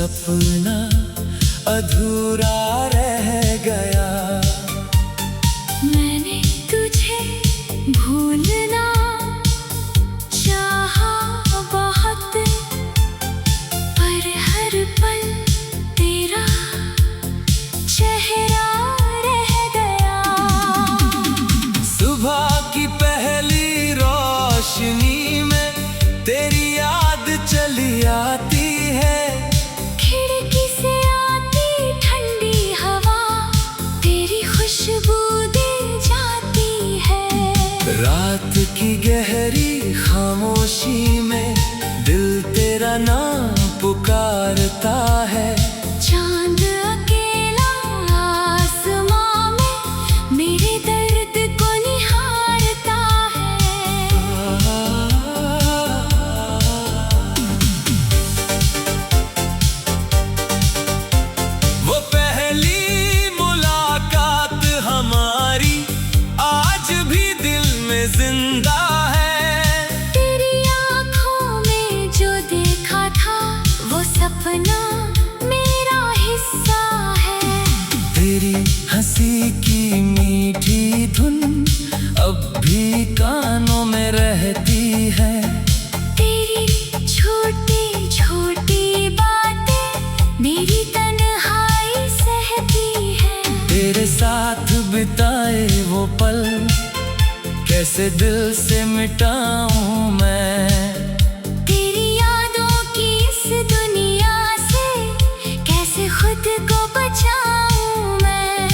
सपना अधूरा रह गया। मैंने तुझे भूलना चाहा बहुत, पर हर पल तेरा चेहरा रह गया। सुबह की पहली रोशनी में तेरी याद चली आती है। खिड़की से आती ठंडी हवा तेरी खुशबू दे जाती है। रात की गहरी खामोशी में दिल तेरा नाम पुकारता है। चांद अकेला आसमां में मेरे दर्द को निहारता है। वो पहली मुलाकात हमारी आज भी दिल में जिंदा है। तेरी आँखों में जो देखा था वो सपना मेरा हिस्सा है। तेरी हंसी की मीठी धुन अब भी कानों में रहती है। तेरी छोटी छोटी बातें मेरी तन्हाई सहती है। तेरे साथ बिताए वो पल कैसे दिल से मिटाऊं मैं। तेरी यादों की इस दुनिया से कैसे खुद को बचाऊं मैं।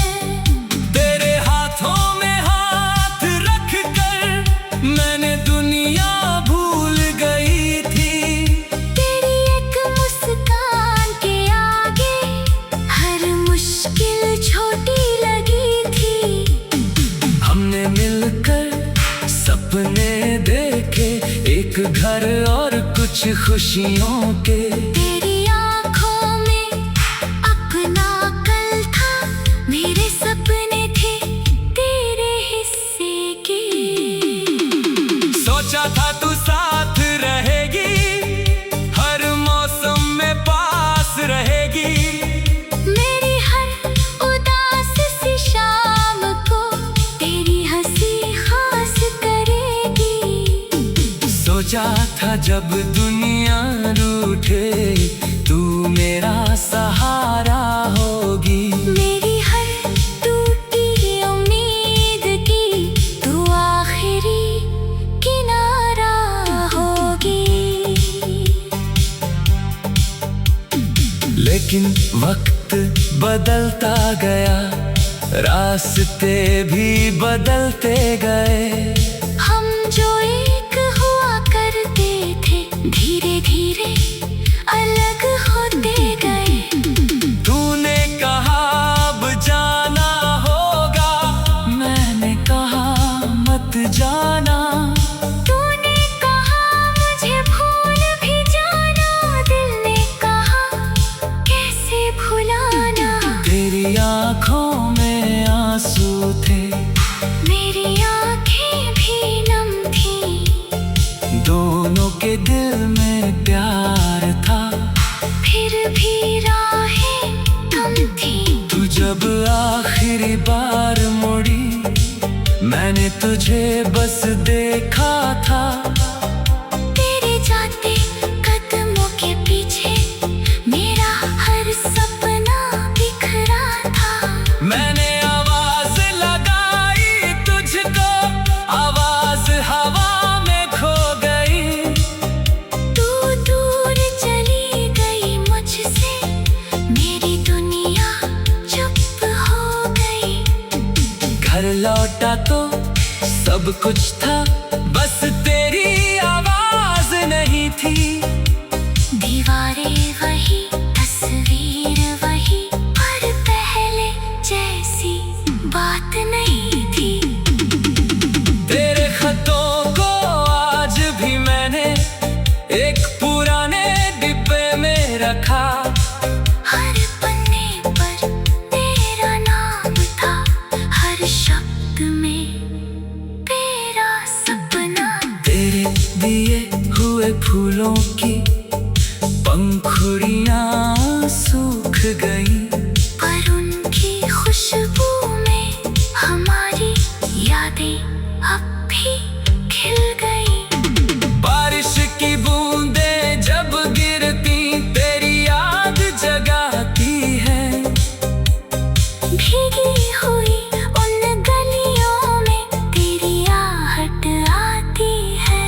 तेरे हाथों में हाथ रख कर मैंने दुनिया भूल गई थी। तेरी एक मुस्कान के आगे हर मुश्किल छोटी लगी थी। हमने मिलकर सपने देखे, एक घर और कुछ खुशियों के। तेरी आँखों में अपना कल था, मेरे सपने थे तेरे हिस्से के। सोचा था तू साथ रहेगी, हर मौसम में पास रहेगी। मेरी हर उदास सी शाम को तेरी हंसी खास करेगी। सोचा था जब दुनिया रूठे तू मेरा सहारा होगी। मेरी हर टूटी उम्मीद की तू आखिरी किनारा होगी। लेकिन वक्त बदलता गया, रास्ते भी बदलते गए। हम जो एक हुआ करते थे धीरे धीरे अलग होते गए। तूने कहा अब जाना होगा, मैंने कहा मत जाना। तूने कहा मुझे भूल भी जाना, दिल ने कहा कैसे भुलाना। तेरी आँखों में आंसू थे, मेरी आँखें भी नम थीं। दोनों के दिल में प्यार था, फिर भी राहें कम थीं। तू जब आखिरी बार मुड़ी मैंने तुझे बस देखा था। तेरे जाते कदमों के पीछे मेरा हर सपना बिखरा था। मैंने आवाज लगाई तुझको, आवाज हवा में खो गई। तू दूर चली गई मुझसे, मेरी दुनिया चुप हो गई। घर लौटा तो सब कुछ था, बस तेरी आवाज नहीं थी। दीवारें वही, तस्वीर वही, पर पहले जैसी बात नहीं थी। तेरे खतों को आज भी मैंने एक पुराने डिब्बे में रखा। हर पन्ने पर तेरा नाम था, हर शब्द में तेरा सपना। तेरे दिए हुए फूलों की पंखुड़ियां सूख गई, पर उनकी खुशबू में हमारी यादें अब भी खिल गई। बारिश की बूंदें जब गिरती तेरी याद जगाती है, भीगी हुई उन गलियों में तेरी आहट आती है।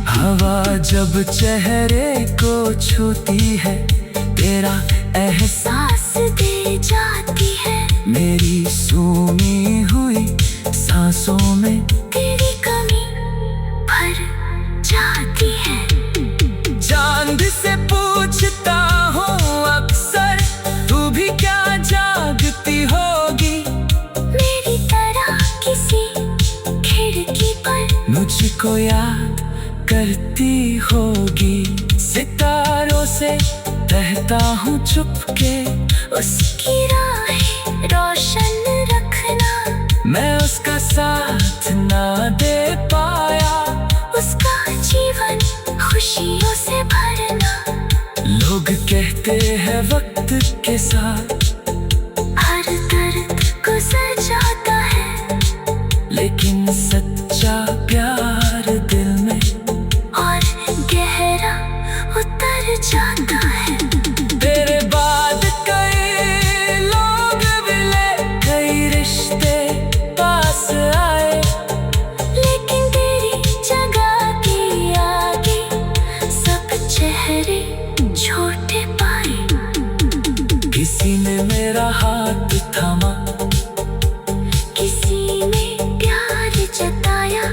हवा जब चेहरे को छूती है तेरा एहसास सांस दे जाती है, मेरी सूनी हुई सांसों में तेरी कमी भर जाती है। चांद से पूछता हूँ अक्सर, तू भी क्या जागती होगी मेरी तरह किसी खिड़की पर मुझको याद करती होगी। सितारों से कहता हूँ चुपके, उसकी राहें रोशन रखना। मैं उसका साथ ना दे पाया, उसका जीवन खुशियों से भरना। लोग कहते हैं वक्त के साथ हर दर्द गुजर जाता है, लेकिन सच्चा प्यार दिल में और गहरा उतर जाता है। तेरे बाद कई लोग मिले, कई रिश्ते पास आए, लेकिन तेरी जगह के आगे सब चेहरे छोटे पाए। किसी ने मेरा हाथ थामा, किसी ने प्यार जताया,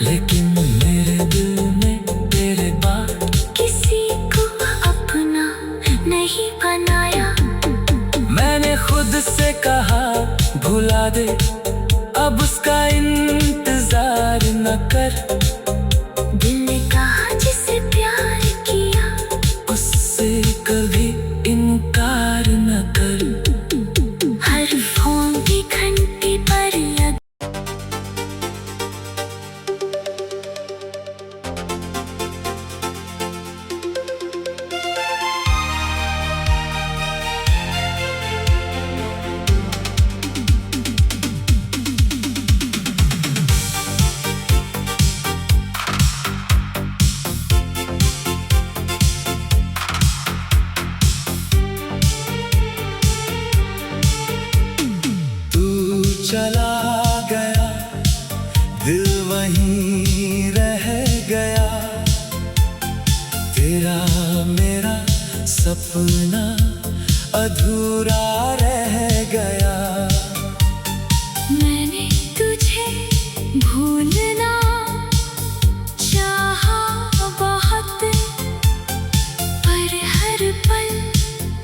लेकिन मेरे दिल में तेरे बाद किसी को अपना नहीं बनाया। मैंने खुद से कहा भुला दे, अब उसका इंतजार न कर। दिल ने कहा जिसे प्यार किया, उससे कभी इनकार न कर। हर फोन की घंटी पर चला गया, दिल वहीं रह गया, तेरा मेरा सपना अधूरा रह गया। मैंने तुझे भूलना चाहा बहुत, पर हर पल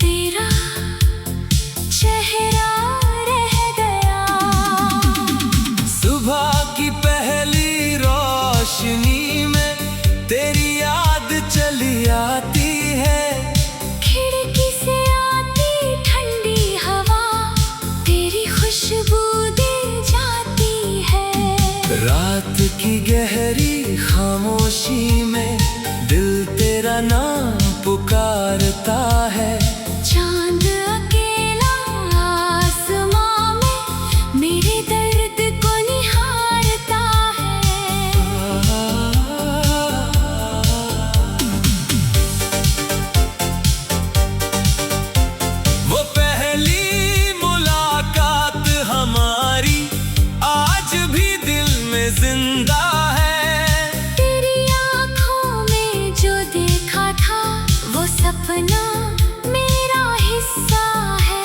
तेरा चेहरा रह गया। सुबह की पहली रोशनी में तेरी याद चली आती है, खिड़की से आती ठंडी हवा तेरी खुशबू दे जाती है। रात की गहरी खामोशी में दिल तेरा नाम पुकारता है। चांद अकेला आसमां में मेरे दर्द को निहारता है। वो पहली मुलाकात हमारी आज भी दिल में जिंदा है। तेरी आँखों में जो देखा था वो सपना मेरा हिस्सा है।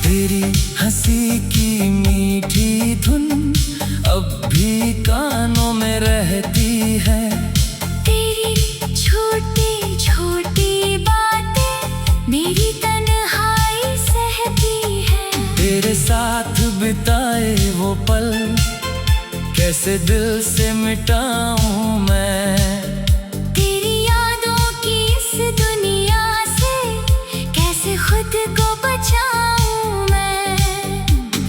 तेरी हंसी की मीठी धुन अब भी कानों में रहती है। तेरी छोटी छोटी बातें मेरी तन्हाई सहती है। तेरे साथ बिताए वो पल कैसे दिल से मिटाऊं मैं। तेरी यादों की इस दुनिया से कैसे खुद को बचाऊं मैं।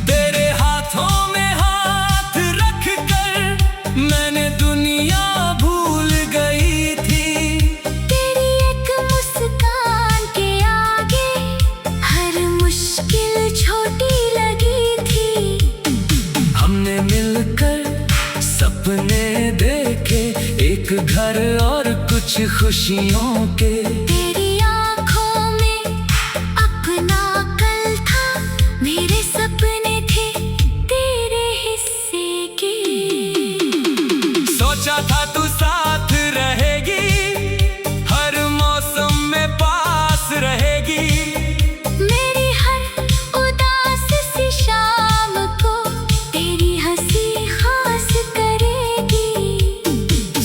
तेरे हाथों में हाथ रख कर मैंने दुनिया भूल गई थी। तेरी एक मुस्कान के आगे मिलकर सपने देखे, एक घर और कुछ खुशियों के। तेरी आँखों में अपना कल था, मेरे सपने थे तेरे हिस्से के। सोचा था तू साथ रहेगी, हर मौसम में पास रहेगी। मेरी हर उदास सी शाम को तेरी हंसी खास करेगी।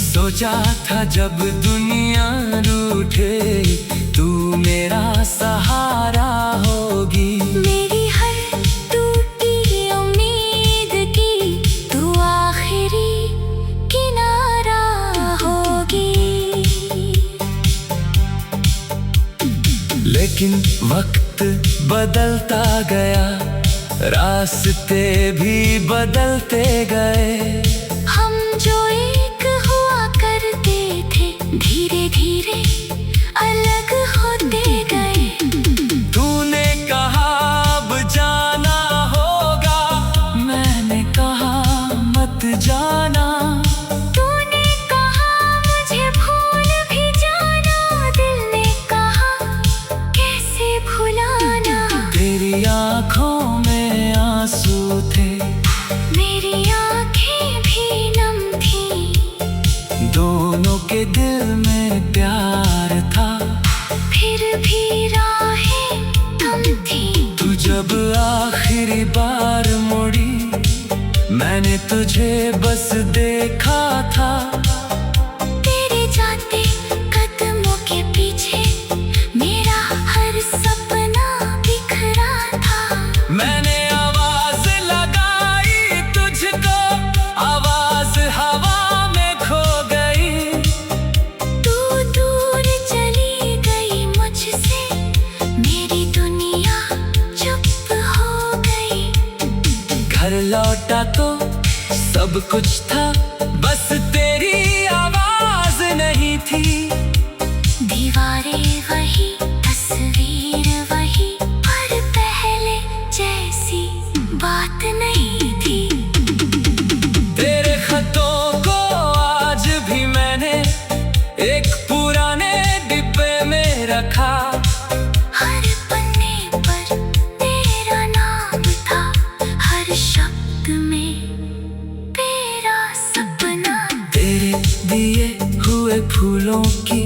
सोचा था जब दुनिया रूठे तू मेरा सहारा होगी। मेरी हर टूटी उम्मीद की तू आखिरी किनारा होगी। लेकिन वक्त बदलता गया, रास्ते भी बदलते गए। हम जो एक हुआ करते थे, धीरे धीरे अलग होते गए। तूने कहा अब जाना होगा, मैंने कहा मत जाना। तूने कहा मुझे भूल भी जाना, दिल ने कहा कैसे भुलाना। तेरी आँखों में आंसू थे, मेरी आँखें भी नम थीं। दोनों के दिल में प्यार था, फिर भी राहें कम थीं। तू जब आखिरी बार मुड़ी, मैंने तुझे बस देखा था। तेरे जाते कदमों के पीछे मेरा हर सपना बिखरा था। मैंने आवाज लगाई तुझको, आवाज हवा में खो गई। तू दूर चली गई मुझसे, मेरी दुनिया चुप हो गई। घर लौटा तो सब कुछ था, बस तेरी आवाज नहीं थी। दीवारें वही, तस्वीर वही, पर पहले जैसी बात नहीं थी। तेरे खतों को आज भी मैंने एक पुराने डिब्बे में रखा। हर पन्ने पर तेरा नाम था, हर शब्द में तेरा सपना। तेरे दिए हुए फूलों की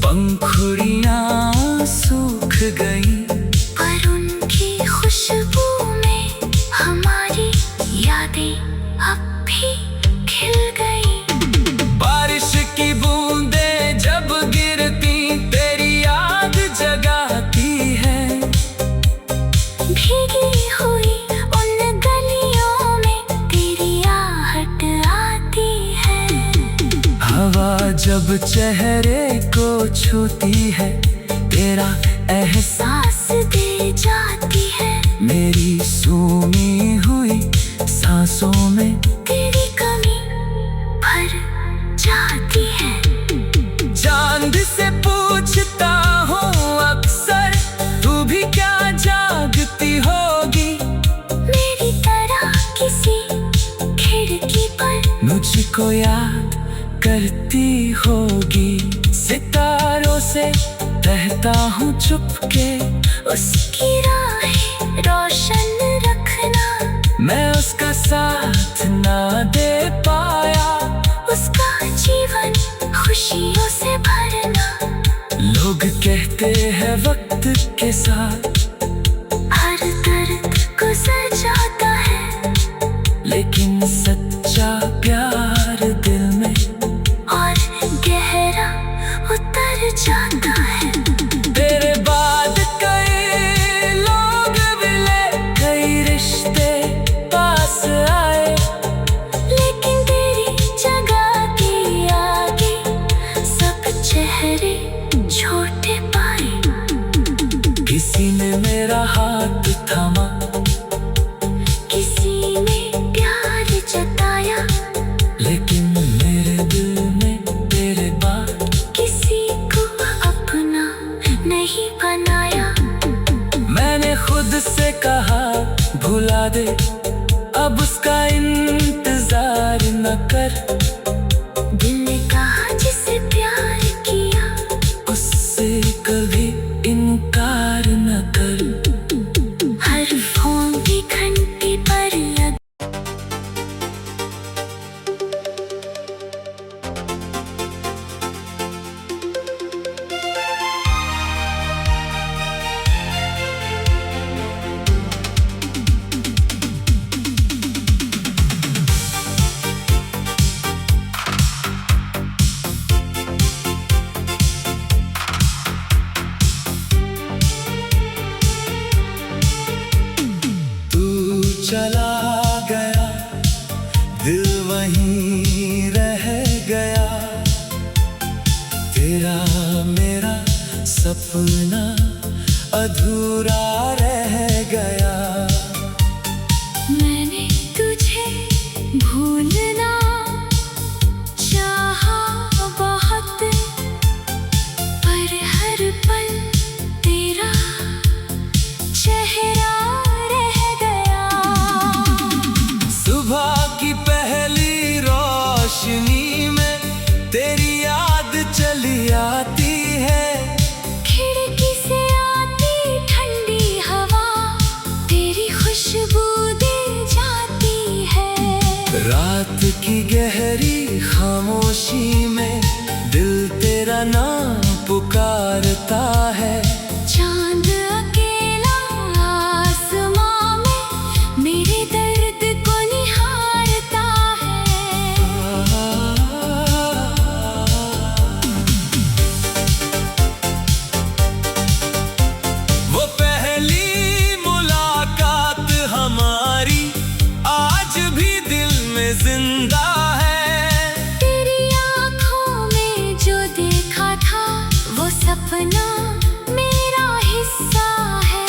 पंखुड़ियां सूख गई, पर उनकी खुशबू में हमारी यादें अब भी खिल गई। बारिश की बूंदें जब गिरती तेरी याद जगाती है। भीगी हुई उन गलियों में तेरी आहट आती है। हवा जब चेहरे को छूती है, तेरा एहसास सांस दे जाती है, मेरी सूनी हुई सांसों में तेरी कमी भर जाती है। चांद से पूछता हूँ अक्सर, तू भी क्या जागती होगी। मेरी तरह किसी खिड़की पर मुझको याद करती होगी। सितारों से कहता हूँ चुपके, उसकी राहें रोशन रखना। मैं उसका साथ ना दे पाया, उसका जीवन खुशियों से भरना। लोग कहते हैं वक्त के साथ हर दर्द गुजर जाता है, लेकिन सच्चा प्यार दिल में और गहरा उतर जाता है। तेरे बाद कई लोग मिले, कई रिश्ते पास आए, लेकिन तेरी जगह के आगे सब चेहरे छोटे पाए। किसी ने मेरा हाथ थामा, किसी ने प्यार जताया, सपना अधूरा रह गया। मैंने तुझे भूलना चाहा बहुत, पर हर पल तेरा चेहरा रह गया। सुबह की पहली रोशनी में तेरी याद चली आती है। खिड़की से आती ठंडी हवा तेरी खुशबू दे जाती है। रात की गहरी खामोशी में दिल तेरा नाम पुकारता है। चांद अकेला आसमां में मेरे दर्द को निहारता है। वो पहली मुलाकात हमारी आज भी दिल में जिंदा है। तेरी आँखों में जो देखा था वो सपना मेरा हिस्सा है।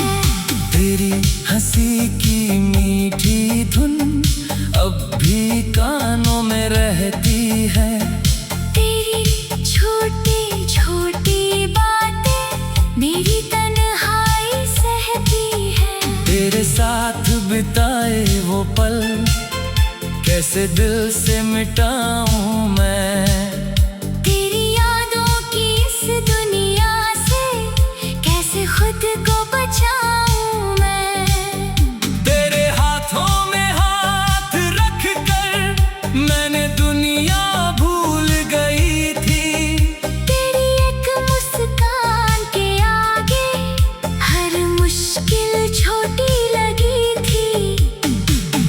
तेरी हंसी की मीठी धुन अब भी कानों में रहती है। तेरी छोटी छोटी बातें मेरी तन्हाई सहती है। तेरे साथ बिताए वो पल कैसे दिल से मिटाऊं मैं। तेरी यादों की इस दुनिया से कैसे खुद को बचाऊं मैं। तेरे हाथों में हाथ रख कर मैंने दुनिया भूल गई थी। तेरी एक मुस्कान के आगे हर मुश्किल छोटी लगी थी।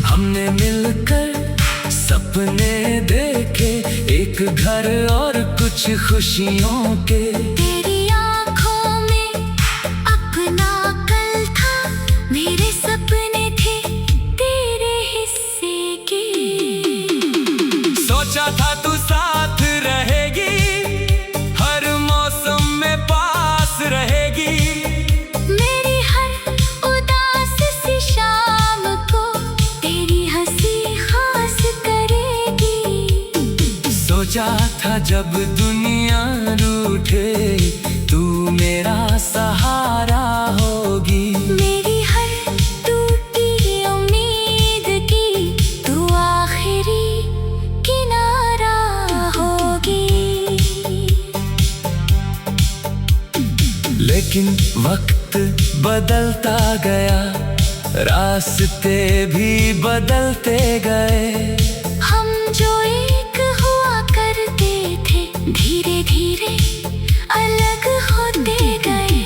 हमने मिलकर सपने देखे, एक घर और कुछ खुशियों के। तेरी आँखों में अपना कल था, मेरे सपने थे तेरे हिस्से के। सोचा था तू साथ रहेगी, हर मौसम में पास रहेगी। मेरी हर उदास सी शाम को तेरी हंसी खास करेगी। सोचा था जब दुनिया रूठे तू मेरा सहारा होगी। मेरी हर टूटी उम्मीद की तू आखिरी किनारा होगी। लेकिन वक्त बदलता गया, रास्ते भी बदलते गए। हम जो एक हुआ करते थे धीरे धीरे अलग होते गए।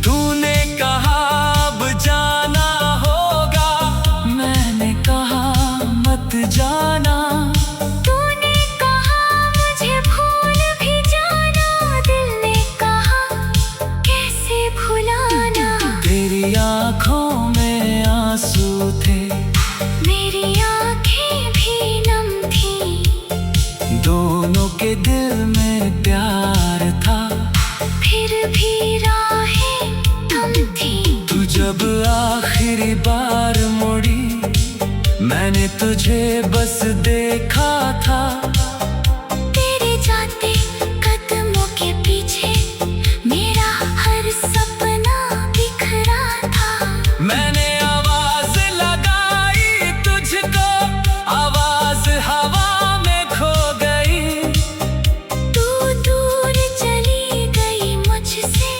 तूने कहा अब जाना होगा, मैंने कहा मत जाना। तूने कहा मुझे भूल भी जाना, दिल ने कहा कैसे भुलाना। तेरी आंखों में आंसू थे, मेरी आंखें भी नम थीं। दोनों के दिल में प्यार था, फिर भी राहें थम थीं। तू जब आखिरी बार मुड़ी मैंने तुझे बस देखा था। तेरे जाते कदमों के पीछे मेरा हर सपना बिखरा था। मैंने आवाज लगाई तुझको, आवाज हवा में खो गई। तू दूर चली गई मुझसे,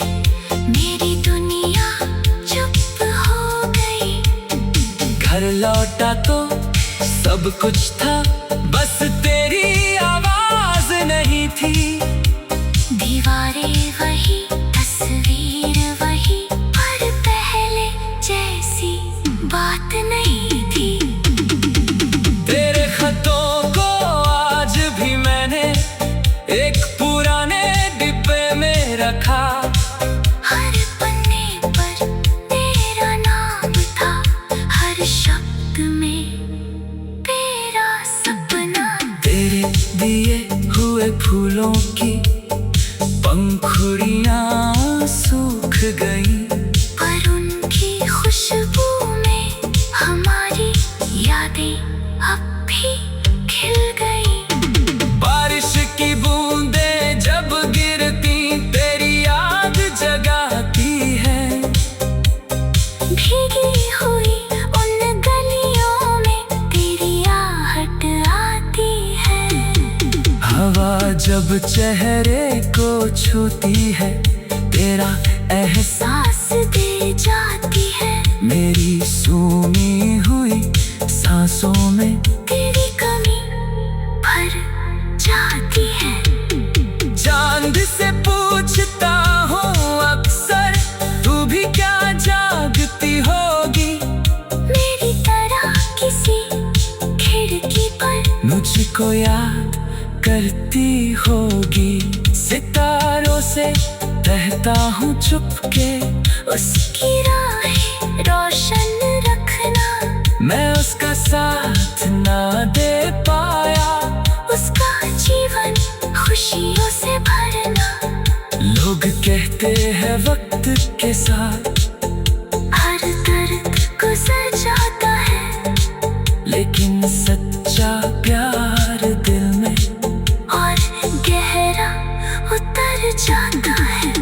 मेरी दुनिया चुप हो गई। घर लौटा तो सब कुछ था, बस तेरी आवाज नहीं थी। दीवारें वही, तस्वीर वही, पर पहले जैसी बात नहीं थी। तेरे खतों को आज भी मैंने एक पुराने डिब्बे में रखा। हर पन्ने पर तेरा नाम था, हर शब्द में तेरा सपना। तेरे दिए हुए फूलों की पंखुड़ियां सूख गई, पर उनकी खुशबू में हमारी यादें अब भी खिल गई। बारिश की बूंदें जब गिरती तेरी याद जगाती है, भीगी हुई उन गलियों में तेरी आहट आती है। हवा जब चेहरे को छूती है, तेरा एहसास सांस दे जाती है, मेरी सूनी हुई सांसों में तेरी कमी भर जाती है। चांद से पूछता हूँ अक्सर, तू भी क्या जागती होगी, मेरी तरह किसी खिड़की पर मुझको याद करती होगी। सितारों से कहता हूँ चुपके, उसकी राहें रोशन रखना, मैं उसका साथ ना दे पाया, उसका जीवन खुशियों से भरना। लोग कहते हैं वक्त के साथ हर दर्द गुजर जाता है, लेकिन सच्चा प्यार दिल में और गहरा उतर जाता है।